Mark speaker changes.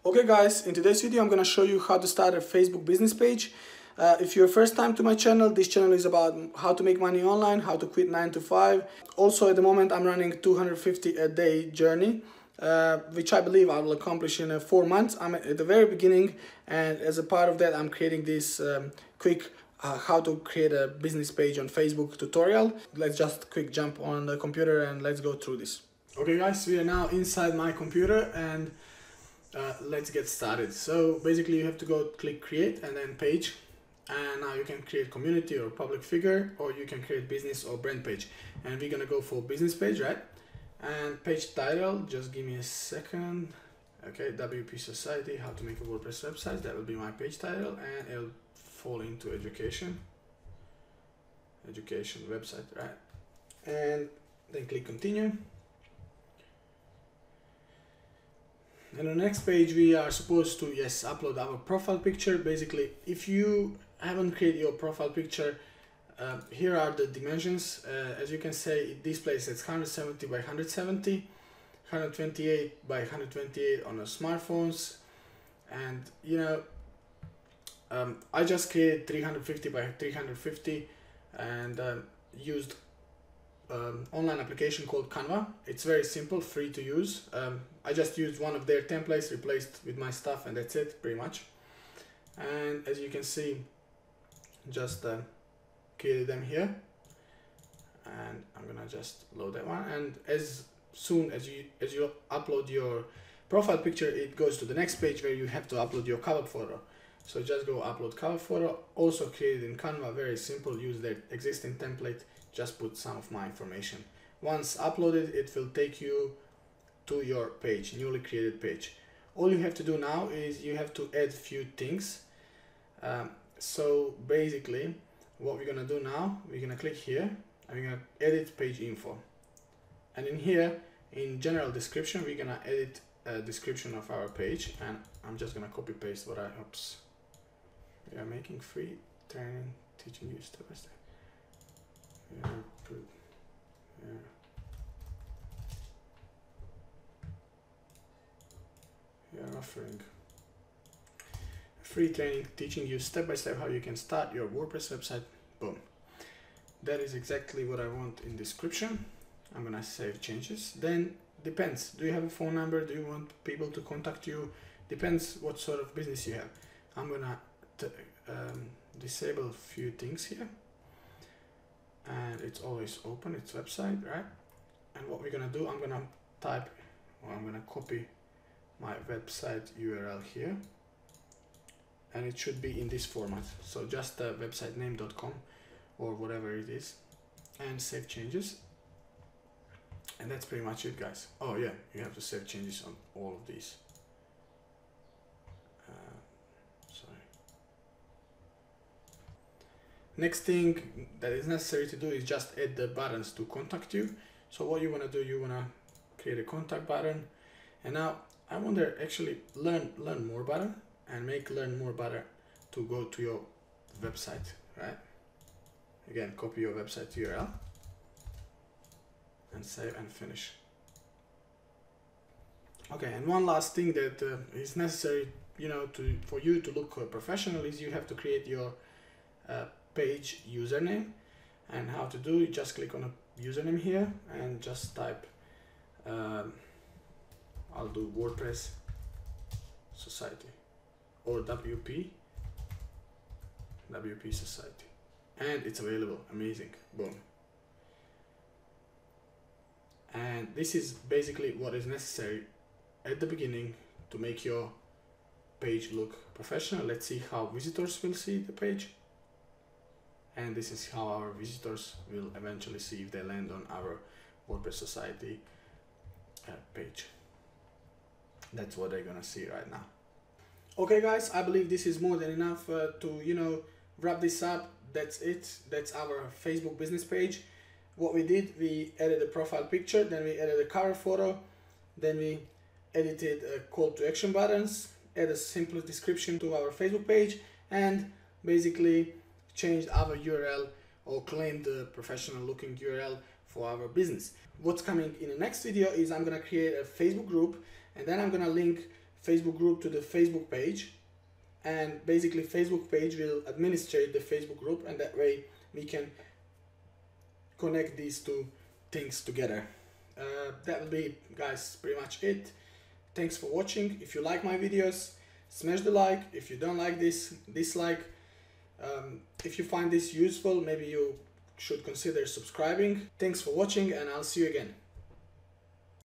Speaker 1: Okay guys, in today's video I'm going to show you how to start a Facebook business page. If you're first time to my channel, this channel is about how to make money online, how to quit 9 to 5. Also at the moment I'm running 250 a day journey, which I believe I will accomplish in 4 months. I'm at the very beginning, and as a part of that I'm creating this quick how to create a business page on Facebook tutorial. Let's just quick jump on the computer and let's go through this. Okay guys, we are now inside my computer and let's get started. So basically you have to go click create and then page, and now you can create community or public figure, or you can create business or brand page, and we're gonna go for business page, right? And page title, just give me a second. Okay, WP Society, how to make a WordPress website, that will be my page title, and it'll fall into education website, right? And then click continue. And on the next page we are supposed to, yes, upload our profile picture. Basically, if you haven't created your profile picture, here are the dimensions. As you can see, it displays it's 170 by 170, 128 by 128 on the smartphones, and you know, I just created 350 by 350 and used online application called Canva. It's very simple, free to use. I just used one of their templates, replaced with my stuff, and that's it pretty much. And as you can see, just created them here, and I'm gonna just load that one. And as soon as you upload your profile picture, it goes to the next page where you have to upload your cover photo. So just go upload cover photo, also created in Canva, very simple. Use their existing template, just put some of my information. Once uploaded, it will take you to your page, newly created page. All you have to do now is you have to add few things. So basically what we're gonna do now, we're gonna click here and we're gonna edit page info, and in here in general description we're gonna edit a description of our page, and I'm just gonna copy paste what we are making free training teaching you step by step. We are offering free training teaching you step by step how you can start your WordPress website. Boom. That is exactly what I want in description. I'm gonna save changes. Then depends. Do you have a phone number? Do you want people to contact you? Depends what sort of business you have. I'm gonna disable a few things here, and it's always open, it's website, right? And what we're gonna do, I'm gonna type, or I'm gonna copy my website URL here, and it should be in this format. So just website name.com or whatever it is, and save changes. And that's pretty much it, guys. Oh yeah, you have to save changes on all of these. Sorry. Next thing that is necessary to do is just add the buttons to contact you. So what you want to do, you want to create a contact button, and now I want to actually learn more button, and make learn more button to go to your website, right? Again, copy your website URL and save and finish. Okay, and one last thing that is necessary, you know, for you to look professional, is you have to create your page username. And how to do it, just click on a username here and just type I'll do WordPress Society or WP Society, and it's available. Amazing. Boom. And this is basically what is necessary at the beginning to make your page look professional. Let's see how visitors will see the page, and this is how our visitors will eventually see if they land on our WordPress Society page. That's what they're gonna see right now. Okay guys, I believe this is more than enough to, you know, wrap this up. That's it. That's our Facebook business page. What we did, we added a profile picture, then we added a cover photo, then we edited call to action buttons, add a simple description to our Facebook page, and basically changed our URL, or claimed the professional looking URL for our business. What's coming in the next video is I'm gonna create a Facebook group, and then I'm gonna link Facebook group to the Facebook page, and basically Facebook page will administrate the Facebook group, and that way we can connect these two things together. That will be, guys, pretty much it. Thanks for watching. If you like my videos, smash the like. If you don't like this, dislike. If you find this useful, maybe you should consider subscribing. Thanks for watching, and I'll see you again.